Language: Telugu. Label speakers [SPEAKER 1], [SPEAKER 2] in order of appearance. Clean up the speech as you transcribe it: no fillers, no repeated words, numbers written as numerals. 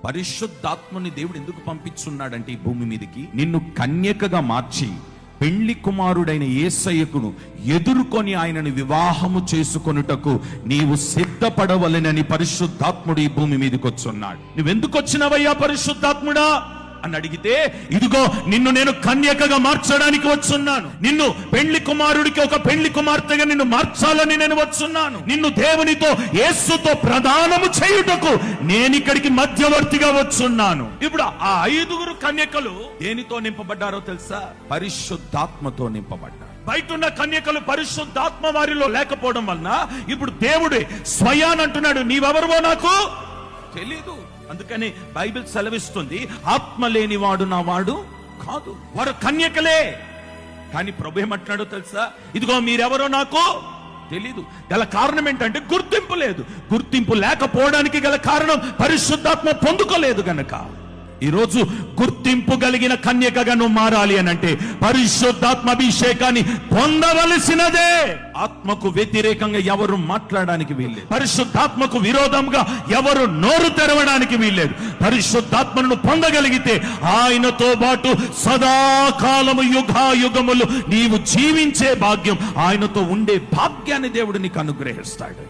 [SPEAKER 1] పరిశుద్ధాత్మని దేవుడు ఎందుకు పంపించున్నాడంటే ఈ భూమి మీదకి నిన్ను కన్యకగా మార్చి పెళ్లి కుమారుడైన యేసయ్యకును ఎదుర్కొని ఆయనను వివాహము చేసుకొనుటకు నీవు సిద్ధపడవలెనని పరిశుద్ధాత్ముడు ఈ భూమి మీదకి వచ్చున్నాడు. నువ్వెందుకు వచ్చినవయ్యా పరిశుద్ధాత్ముడా అని అడిగితే, ఇదిగో నిన్ను నేను కన్యకగా మార్చడానికి వచ్చున్నాను. నిన్ను పెళ్లి కుమారుడికి ఒక పెళ్లి కుమార్తెగా నిన్ను మార్చాలని నేను వచ్చున్నాను. నిన్ను దేవునితో యేసుతో ప్రదానము చేయుటకు నేను ఇక్కడికి మధ్యవర్తిగా వచ్చున్నాను. ఇప్పుడు ఆ 5 కన్యకలు దేనితో నింపబడ్డారో తెలుసా? పరిశుద్ధాత్మతో నింపబడ్డారు. బయట ఉన్న కన్యకలు పరిశుద్ధాత్మ వారిలో లేకపోవడం వలన ఇప్పుడు దేవుడే స్వయానంటున్నాడు, నీవెవరివో నాకు తెలీదు. అందుకని బైబిల్ సెలవిస్తుంది, ఆత్మ లేనివాడు నా వాడు కాదు. వారు కన్యకలే, కానీ ప్రభు ఏమంటున్నాడో తెలుసా? ఇదిగో మీరెవరో నాకు తెలీదు. గల కారణం ఏంటంటే గుర్తింపు లేదు. గుర్తింపు లేకపోవడానికి గల కారణం పరిశుద్ధాత్మ పొందుకోలేదు గనక. ఈరోజు గుర్తింపు కలిగిన కన్యకగా నువ్వు మారాలి అని అంటే పరిశుద్ధాత్మ అభిషేకాన్ని పొందవలసినదే. ఆత్మకు వ్యతిరేకంగా ఎవరు మాట్లాడడానికి వీల్లేదు. పరిశుద్ధాత్మకు విరోధంగా ఎవరు నోరు తెరవడానికి వీల్లేదు. పరిశుద్ధాత్మను పొందగలిగితే ఆయనతో పాటు సదాకాలము యుగాయుగములు నీవు జీవించే భాగ్యం, ఆయనతో ఉండే భాగ్యాన్ని దేవుడు నీకు అనుగ్రహిస్తాడు.